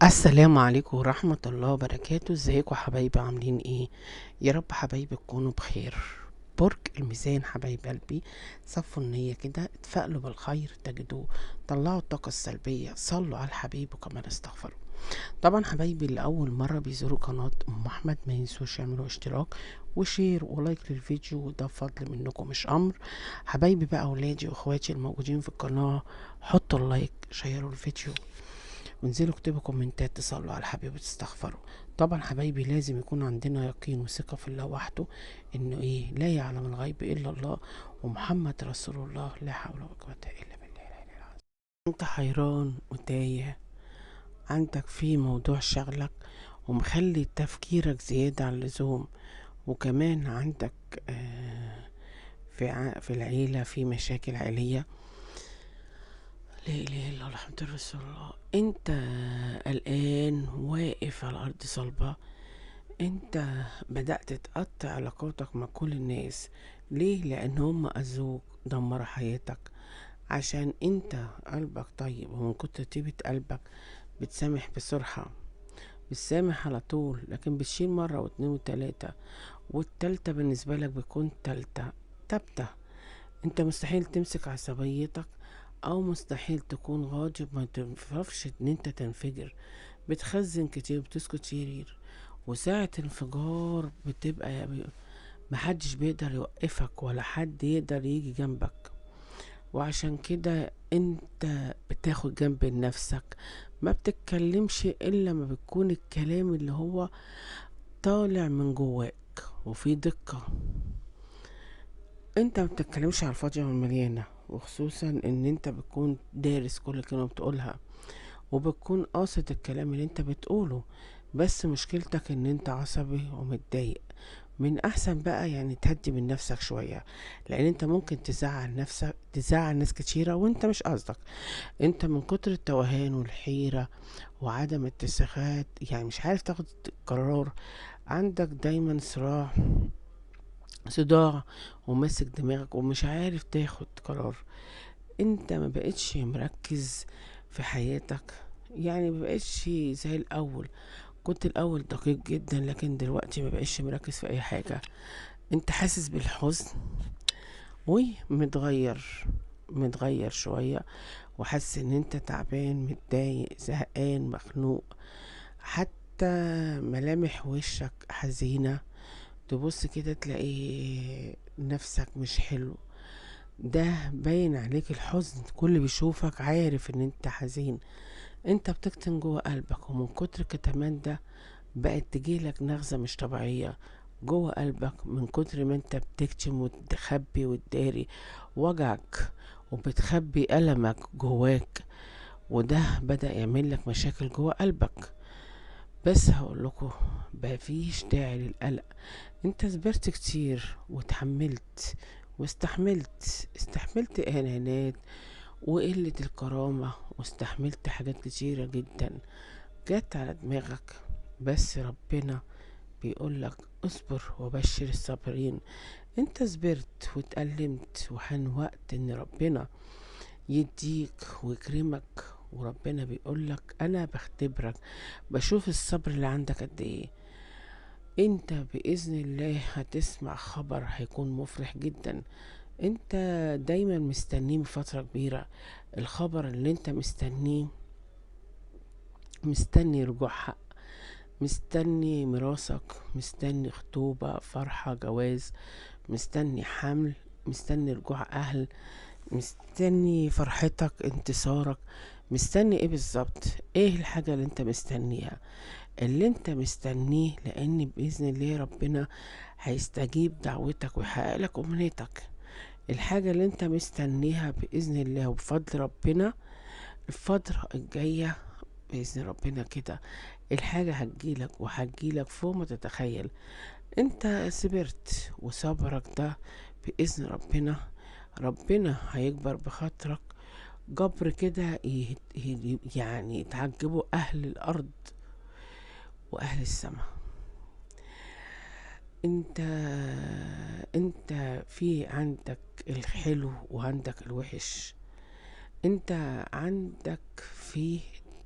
السلام عليكم ورحمة الله وبركاته. ازيكم حبايبي؟ عاملين ايه؟ يا رب حبايبي تكونوا بخير. برج الميزان حبايب قلبي، صفوا النية كده، اتفائلوا بالخير تجدوه، طلعوا الطاقة السلبية، صلوا على الحبيب وكمان استغفروا. طبعا حبايبي اللي أول مرة بيزوروا قناة أم أحمد ما ينسوش يعملوا اشتراك وشير ولايك للفيديو، وده فضل منكم مش أمر. حبايبي بقى أولادي وأخواتي الموجودين في القناة، حطوا اللايك، شيروا الفيديو، وانزلوا اكتبوا كومنتات، تصلوا على الحبيب وتستغفروا. طبعا حبايبي لازم يكون عندنا يقين وثقة في الله وحده، انه ايه، لا يعلم الغيب الا الله ومحمد رسول الله، لا حول ولا قوة الا بالله العلي العظيم. انت حيران وتايه، عندك في موضوع شغلك ومخلي تفكيرك زيادة عن اللزوم، وكمان عندك في العيلة في مشاكل عائلية. لا اله الا الله محمد رسول الله. انت قلقان واقف على ارض صلبة، انت بدأت تقطع علاقاتك مع كل الناس. ليه؟ لان هم اذوك، دمروا حياتك. عشان انت قلبك طيب، ومن كتر طيبة قلبك بتسامح بسرعة، بتسامح على طول، لكن بتشيل مرة واتنين وتلاتة، والتالتة بالنسبة لك بتكون تالتة. انت مستحيل تمسك عصبيتك، او مستحيل تكون غاضب، ما تعرفش ان انت تنفجر، بتخزن كتير، بتسكت كتير، وساعة انفجار بتبقى محدش بيقدر يوقفك ولا حد يقدر يجي جنبك. وعشان كده انت بتاخد جنب لنفسك، ما بتتكلمش الا ما بتكون الكلام اللي هو طالع من جواك وفي دقة. انت ما بتتكلمش على الفاضية والمليانة، وخصوصا ان انت بتكون دارس كل كلمة بتقولها، وبتكون قاصد الكلام اللي انت بتقوله، بس مشكلتك ان انت عصبي ومتضايق. من احسن بقى يعني تهدي من نفسك شوية، لان انت ممكن تزعل نفسك، تزعل ناس كتيرة وانت مش قصدك. انت من كتر التوهان والحيرة وعدم الاتساقات، يعني مش عارف تاخد قرار، عندك دايما صداع وماسك دماغك ومش عارف تاخد قرار. انت ما بقتش مركز في حياتك، يعني ما بقتش زي الاول. كنت الاول دقيق جدا، لكن دلوقتي ما بقتش مركز في اي حاجة. انت حاسس بالحزن متغير شوية، وحاسس ان انت تعبان، متضايق، زهقان، مخنوق، حتى ملامح وشك حزينة. تبص كده تلاقي نفسك مش حلو، ده باين عليك الحزن، كل بيشوفك عارف ان انت حزين. انت بتكتم جوه قلبك، ومن كتر الكتمان ده بقت تجيلك نغزة مش طبيعية جوه قلبك، من كتر ما انت بتكتم وتخبي وتداري وجعك، وبتخبي ألمك جواك، وده بدأ يعمل لك مشاكل جوه قلبك. بس هقول لكم، مفيش داعي للقلق. انت صبرت كتير وتحملت واستحملت، استحملت اهانات وقلة الكرامة، واستحملت حاجات كتيرة جدا جت على دماغك. بس ربنا بيقولك اصبر وبشر الصابرين. انت صبرت واتألمت، وحان وقت ان ربنا يديك ويكرمك، وربنا بيقولك انا بختبرك، بشوف الصبر اللي عندك قد ايه. انت بإذن الله هتسمع خبر هيكون مفرح جدا. انت دايما مستنيه من فترة كبيرة، الخبر اللي انت مستنيه، مستني رجوع حق، مستني ميراثك، مستني خطوبة، فرحة، جواز، مستني حمل، مستني رجوع أهل، مستني فرحتك، انتصارك. مستني ايه بالظبط؟ ايه الحاجة اللي انت مستنيها؟ اللي انت مستنيه، لان بإذن الله ربنا هيستجيب دعوتك ويحقق لك أمنيتك. الحاجة اللي انت مستنيها بإذن الله وبفضل ربنا الفترة الجاية، بإذن ربنا كده الحاجة هتجيلك، وهتجيلك فوق ما تتخيل. انت صبرت، وصبرك ده بإذن ربنا، ربنا هيكبر بخاطرك جبر كده، يعني يتعجبوا أهل الأرض وأهل السماء. انت انت في عندك الحلو وعندك الوحش، انت عندك فيه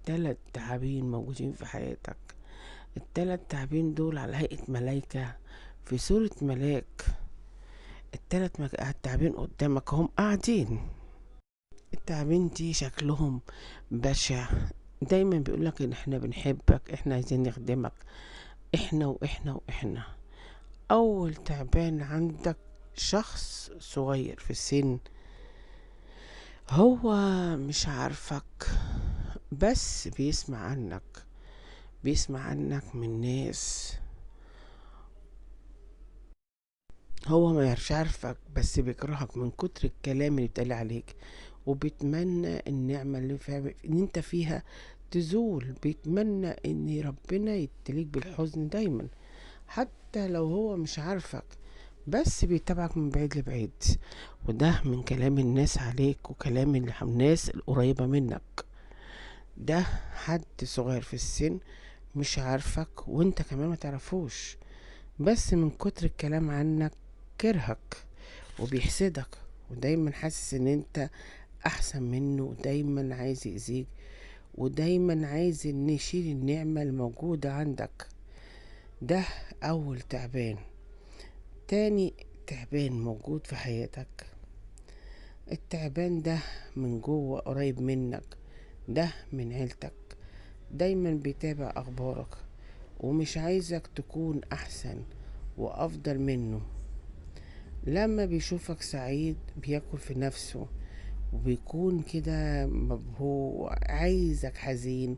3 تعابين موجودين في حياتك. ال3 تعابين دول على هيئة ملايكة في صورة ملاك. التعابين قدامك هم قاعدين. التعابين دي شكلهم بشع، دايما بيقولك ان احنا بنحبك، احنا عايزين نخدمك، احنا واحنا واحنا. اول تعبان عندك شخص صغير في السن، هو مش عارفك بس بيسمع عنك، بيسمع عنك من ناس. هو ما يعرفش عارفك بس بيكرهك من كتر الكلام اللي بيتقال عليك، وبيتمنى النعمة ان انت فيها تزول، بيتمنى ان ربنا يبتليك بالحزن دايما، حتى لو هو مش عارفك بس بيتابعك من بعيد لبعيد. وده من كلام الناس عليك وكلام الناس القريبة منك. ده حد صغير في السن مش عارفك وانت كمان ما تعرفوش، بس من كتر الكلام عنك كرهك وبيحسدك، ودايما حاسس ان انت احسن منه، ودايما عايز يأذيك، ودايما عايز ان يشيل النعمة الموجودة عندك. ده اول تعبان. تاني تعبان موجود في حياتك، التعبان ده من جوه قريب منك، ده من عيلتك، دايما بيتابع اخبارك ومش عايزك تكون احسن وافضل منه. لما بيشوفك سعيد بياكل في نفسه وبيكون كده، هو عايزك حزين،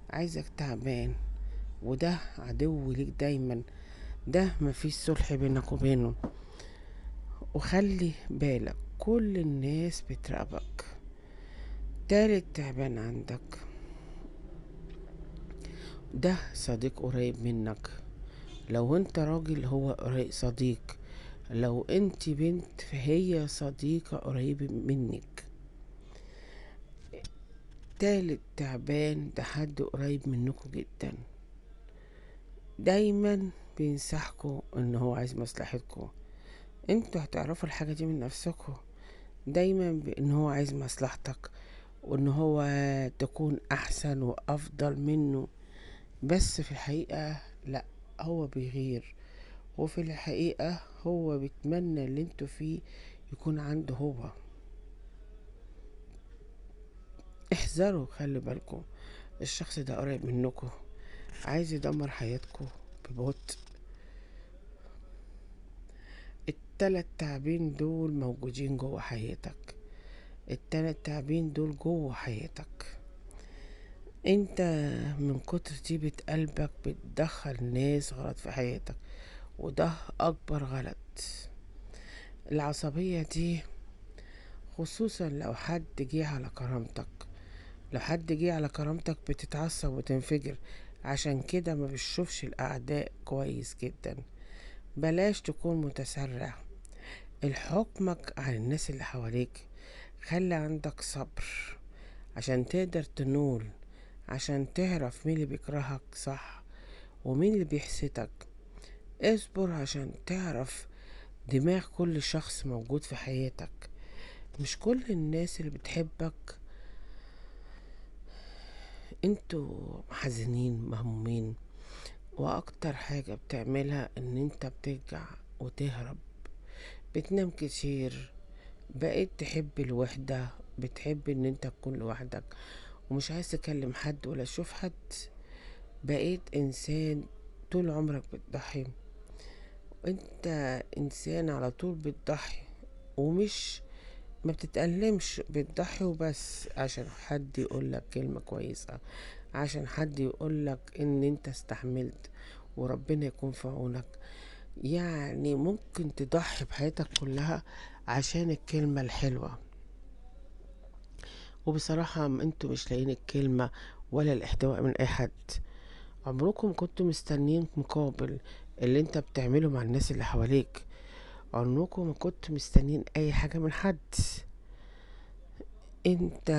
عايزك تعبان، وده عدو ليك دايما. ده مفيش صلح بينك وبينه. وخلي بالك كل الناس بتراقبك. تالت تعبان عندك، ده صديق قريب منك. لو انت راجل هو قريب صديق، لو انت بنت فهي صديقة قريبة منك. تالت تعبان ده حد قريب منكم جدا، دايما بينصحكوا ان هو عايز مصلحتكم. انتوا هتعرفوا الحاجة دي من نفسكم، دايما بان هو عايز مصلحتك وان هو تكون احسن وافضل منه، بس في الحقيقة لا، هو بيغير، وفي الحقيقة هو بيتمنى اللي انتوا فيه يكون عنده هو. احذروا، خلي بالكم، الشخص ده قريب منكم، عايز يدمر حياتكم ببطء. التلات تعابين دول موجودين جوه حياتك، التلات تعابين دول جوه حياتك. انت من كتر طيبة قلبك بتدخل ناس غلط في حياتك، وده اكبر غلط. العصبية دي خصوصا لو حد جه على كرامتك، لو حد جه على كرامتك بتتعصب وتنفجر. عشان كده ما بتشوفش الاعداء كويس جدا. بلاش تكون متسرع الحكمك على الناس اللي حواليك، خلي عندك صبر عشان تقدر تنول، عشان تعرف مين اللي بيكرهك صح ومين اللي بيحسدك. اصبر عشان تعرف دماغ كل شخص موجود في حياتك. مش كل الناس اللي بتحبك انتوا حزينين مهمومين، واكتر حاجة بتعملها ان انت بترجع وتهرب، بتنام كتير، بقيت تحب الوحدة، بتحب ان انت تكون لوحدك ومش عايز تكلم حد ولا تشوف حد. بقيت انسان طول عمرك بتضحي، انت انسان على طول بتضحي، ومش ما بتتألمش، بتضحي وبس عشان حد يقولك كلمة كويسة، عشان حد يقولك ان انت استحملت وربنا يكون في عونك. يعني ممكن تضحي بحياتك كلها عشان الكلمة الحلوة. وبصراحة انتوا مش لاقيين الكلمة ولا الاحتواء من اي حد. عمركم كنتوا مستنيين مقابل اللي انت بتعمله مع الناس اللي حواليك، عمركم ما كنتوا مستنيين اي حاجة من حد. انت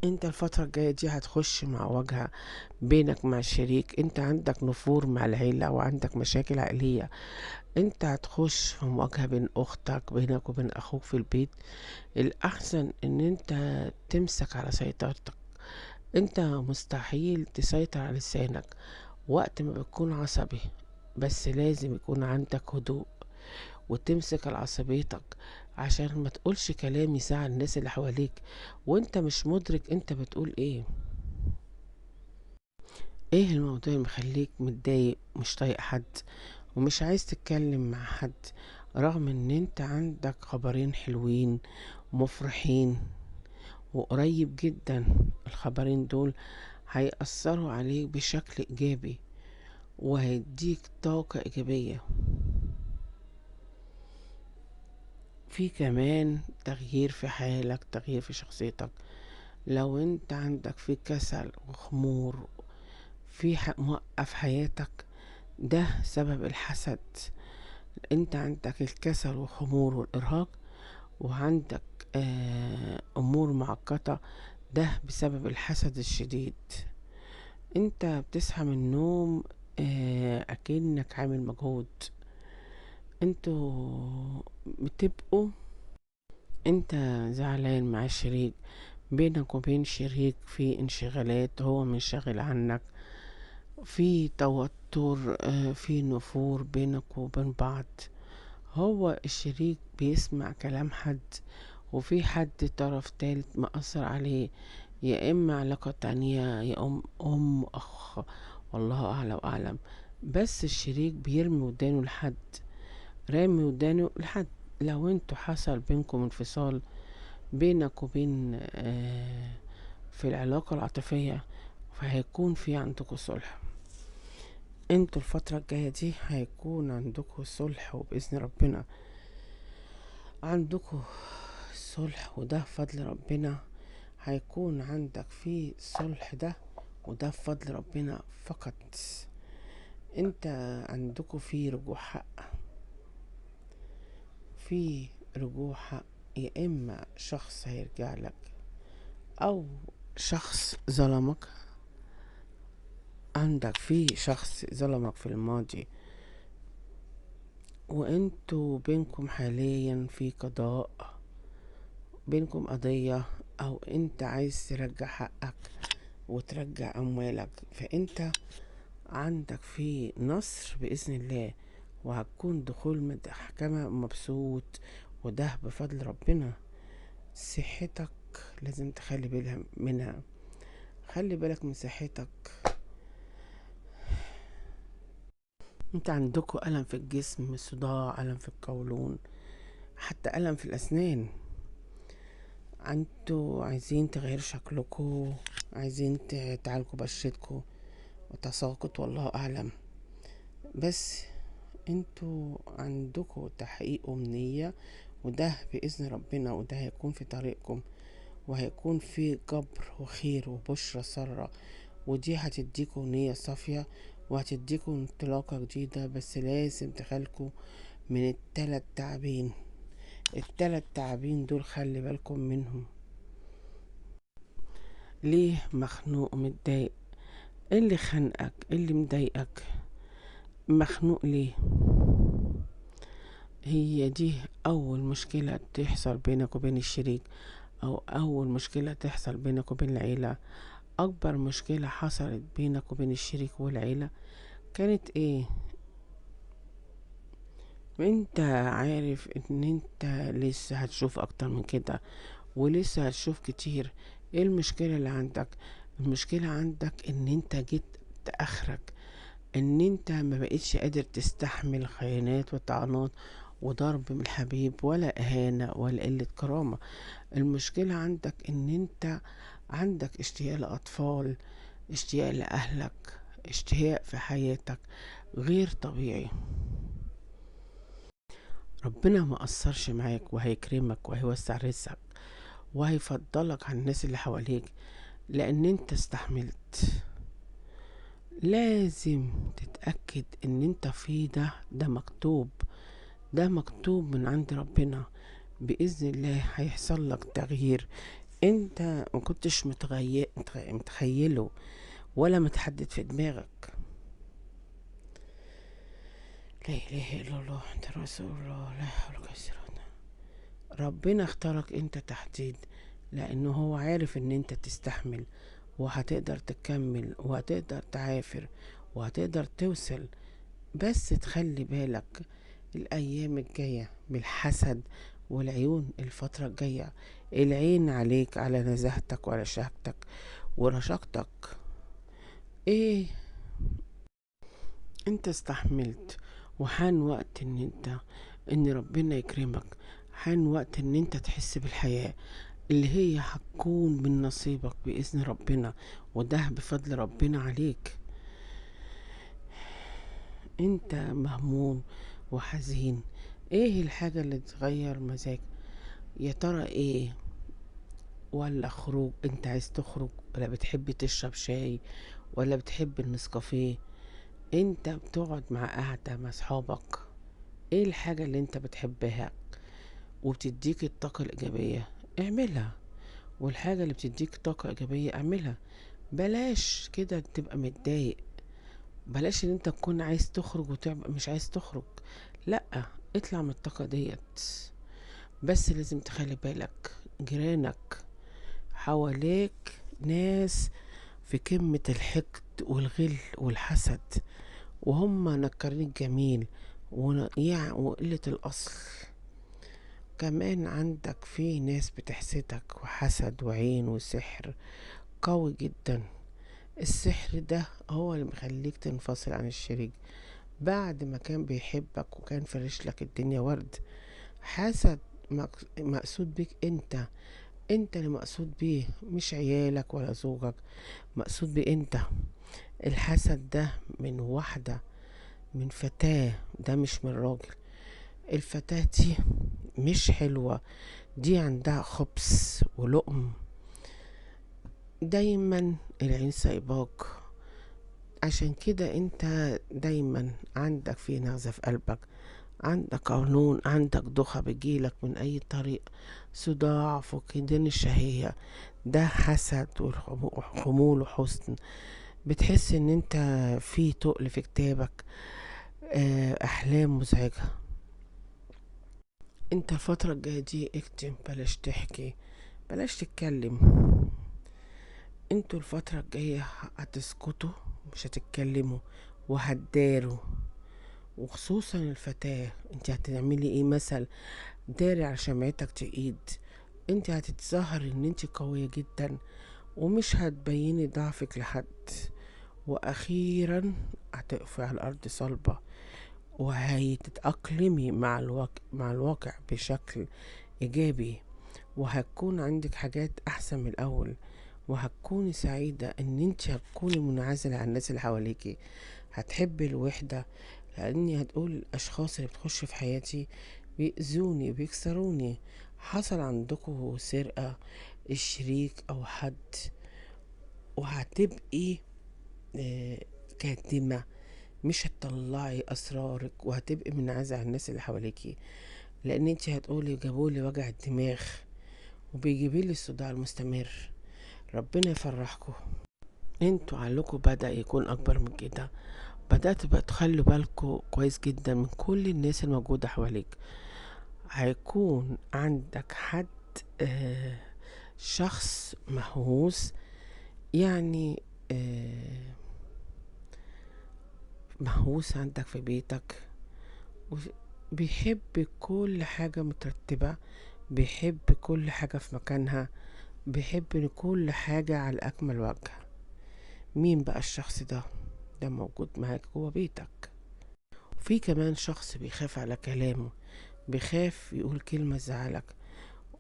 انت الفترة الجاية دي هتخش مع واجهة بينك مع الشريك، انت عندك نفور مع العيلة وعندك مشاكل عائلية، انت هتخش في مواجهة بين اختك، بينك وبين اخوك في البيت. الاحسن ان انت تمسك على سيطرتك انت مستحيل تسيطر على لسانك وقت ما بتكون عصبي، بس لازم يكون عندك هدوء وتمسك على عصبيتك عشان ما تقولش كلام يزعل الناس اللي حواليك وانت مش مدرك انت بتقول ايه. ايه الموضوع اللي مخليك متضايق مش طايق حد ومش عايز تتكلم مع حد، رغم ان انت عندك خبرين حلوين مفرحين وقريب جدا؟ الخبرين دول هيأثروا عليك بشكل إيجابي وهيديك طاقة إيجابية. في كمان تغيير في حالك، تغيير في شخصيتك. لو انت عندك في كسل وخمور في موقف حياتك، ده سبب الحسد. انت عندك الكسل والخمور والإرهاق، وعندك أمور معقدة، ده بسبب الحسد الشديد. انت بتصحى من النوم اكنك عامل مجهود. انتوا بتبقوا، انت زعلان مع الشريك، بينك وبين شريك في انشغالات، هو منشغل عنك، في توتر، في نفور بينك وبين بعض. هو الشريك بيسمع كلام حد، وفي حد طرف تالت مأثر عليه، يا إما علاقة تانية، يا أم أخ، والله أعلى وأعلم. بس الشريك بيرمي ودانه لحد، رامي ودانه لحد. لو انتوا حصل بينكم انفصال بينك وبين في العلاقة العاطفية، فهيكون في عندكم صلح. انتوا الفترة الجاية دي هيكون عندكم صلح، وبإذن ربنا عندكم صلح، وده فضل ربنا. هيكون عندك فيه صلح ده، وده بفضل ربنا فقط. انت عندكم فيه رجوع حق، في رجوع حق. يا اما شخص هيرجع لك او شخص ظلمك. عندك في شخص ظلمك في الماضي، وانتوا بينكم حاليا في قضاء، بينكم قضية، او انت عايز ترجع حقك وترجع اموالك. فانت عندك في نصر بإذن الله، وهتكون دخول محكمة مبسوط، وده بفضل ربنا. صحتك لازم تخلي بالها منها، خلي بالك من صحتك. انت عندكوا ألم في الجسم، صداع، ألم في القولون، حتى ألم في الأسنان. انتوا عايزين تغيروا شكلكوا، عايزين تعالجوا بشرتكوا وتساقط، والله أعلم. بس انتوا عندكوا تحقيق أمنية، وده بإذن ربنا، وده هيكون في طريقكم، وهيكون في جبر وخير وبشرة سارة. ودي هتديكوا نية صافية، وهتديكوا انطلاقة جديدة. بس لازم تخلكوا من التلات تعابين. التلات تعابين دول خلي بالكم منهم. ليه مخنوق متضايق؟ ايه اللي خانقك؟ ايه اللي مضايقك؟ مخنوق ليه؟ هي دي اول مشكلة تحصل بينك وبين الشريك، او اول مشكلة تحصل بينك وبين العيلة. اكبر مشكلة حصلت بينك وبين الشريك والعيلة كانت ايه؟ انت عارف ان انت لسه هتشوف اكتر من كده، ولسه هتشوف كتير. ايه المشكلة اللي عندك؟ المشكلة عندك ان انت جيت تأخرك، ان انت ما بقيتش قادر تستحمل خيانات وطعنات وضرب من الحبيب، ولا اهانة ولا قلة كرامة. المشكلة عندك ان انت عندك اشتياق لأطفال، اشتياق لأهلك، اشتياق في حياتك غير طبيعي. ربنا ما قصرش معاك، وهيكرمك وهيوسع رزقك وهيفضلك عن الناس اللي حواليك، لان انت استحملت. لازم تتأكد ان انت في ده مكتوب، ده مكتوب من عند ربنا. بإذن الله هيحصل لك تغيير انت ما كنتش متخيله ولا متحدد في دماغك. لا اله الا الله انت رسول الله، لا حول ولا قوة الا بالله. ربنا اختارك انت تحديد، لانه هو عارف ان انت تستحمل، وهتقدر تكمل وهتقدر تعافر وهتقدر توصل. بس تخلي بالك الأيام الجاية بالحسد والعيون. الفترة الجاية العين عليك، على نزاهتك وعلى شهادتك ورشاقتك. ايه، انت استحملت وحان وقت ان ربنا يكرمك. حان وقت ان انت تحس بالحياة اللي هي هتكون من نصيبك بإذن ربنا، وده بفضل ربنا عليك. انت مهموم وحزين. ايه الحاجة اللي تغير مزاج؟ يا ترى ايه؟ ولا خروج؟ انت عايز تخرج ولا بتحب تشرب شاي ولا بتحب النسكافيه؟ انت بتقعد مع قعدة مع صحابك. ايه الحاجة اللي انت بتحبها وبتديك الطاقة الإيجابية؟ اعملها. والحاجة اللي بتديك طاقة إيجابية اعملها. بلاش كده تبقى متضايق. بلاش ان انت تكون عايز تخرج وتبقى مش عايز تخرج. لا، اطلع من الطاقة ديت. بس لازم تخلي بالك جيرانك حواليك ناس في قمة الحقد والغل والحسد، وهم نكرين الجميل وقلة الأصل. كمان عندك في ناس بتحسدك وحسد وعين وسحر قوي جدا. السحر ده هو اللي مخليك تنفصل عن الشريك بعد ما كان بيحبك وكان فرش لك الدنيا ورد. حسد مقصود بيك انت. انت اللي مقصود بيه، مش عيالك ولا زوجك. مقصود بيه انت. الحسد ده من واحدة، من فتاة، ده مش من راجل. الفتاة دي مش حلوة، دي عندها خبث ولقم. دايما العين سايباك. عشان كده انت دايما عندك في نغزة في قلبك، عندك قولون، عندك ضخة بتجيلك من اي طريق، صداع، فقدان الشهية. ده حسد وخمول وحزن. بتحس ان انت في تقل في كتابك، احلام مزعجة. انت الفترة الجاية دي اكتم، بلاش تحكي، بلاش تتكلم. انتوا الفترة الجاية هتسكتوا، مش هتتكلموا وهتداروا. وخصوصا الفتاة، انت هتعملي ايه مثل؟ داري على شمعتك تقيد. انت هتتظاهر ان انت قوية جدا ومش هتبيني ضعفك لحد، واخيرا هتقفي على الارض صلبة وهتتأقلمي مع الواقع بشكل ايجابي. وهتكون عندك حاجات احسن من الاول، وهتكوني سعيدة ان انت هتكوني منعزلة عن الناس اللي حواليكي. هتحبي الوحدة، لاني هتقول الاشخاص اللي بتخش في حياتي بيأذوني بيكسروني. حصل عندكم سرقة الشريك او حد، وهتبقي آه، كاتمة، مش هتطلعي اسرارك، وهتبقي منعزلة عن الناس اللي حواليكي. لان انت هتقولي جابولي وجع الدماغ وبيجيبيلي الصداع المستمر. ربنا يفرحكم. انتوا عليكم بدأ يكون اكبر من كده. بدأت بقى تخلوا بالكم كويس جدا من كل الناس الموجودة حواليك. هيكون عندك حد، آه شخص مهووس، يعني مهووس عندك في بيتك، بيحب كل حاجة مترتبة، بيحب كل حاجة في مكانها، بيحب ان كل حاجة على أكمل وجه. مين بقى الشخص ده؟ ده موجود معاك جوه بيتك. في كمان شخص بيخاف على كلامه، بيخاف يقول كلمة تزعلك،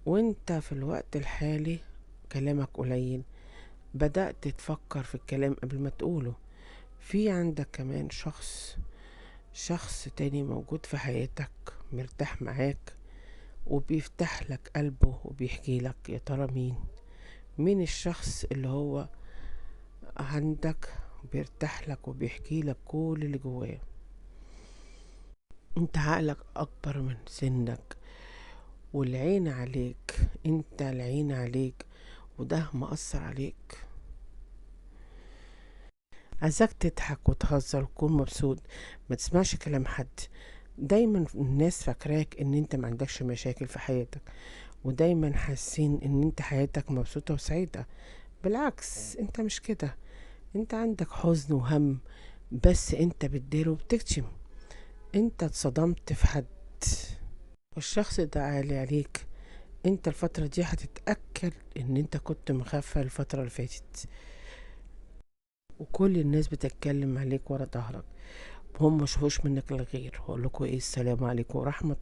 وانت في الوقت الحالي كلامك قليل، بدأت تفكر في الكلام قبل ما تقوله. في عندك كمان شخص تاني موجود في حياتك، مرتاح معاك وبيفتح لك قلبه وبيحكي لك. يا ترى مين الشخص اللي هو عندك بيرتاح لك وبيحكي لك كل اللي جواه؟ انت عقلك اكبر من سنك، والعين عليك، انت العين عليك، وده مأثر عليك. عايزاك تضحك وتهزر وتكون مبسوط، ما تسمعش كلام حد. دايما الناس فاكراك ان انت ما عندكش مشاكل في حياتك، ودايما حاسين ان انت حياتك مبسوطة وسعيدة. بالعكس انت مش كده، انت عندك حزن وهم، بس انت بتدير وبتكتم. انت اتصدمت في حد والشخص ده عالي عليك. انت الفترة دي هتتأكد ان انت كنت مخفى الفترة اللي فاتت، وكل الناس بتتكلم عليك ورا ظهرك، هم مشهوش منك الغير. هقول لكم ايه؟ السلام عليكم ورحمة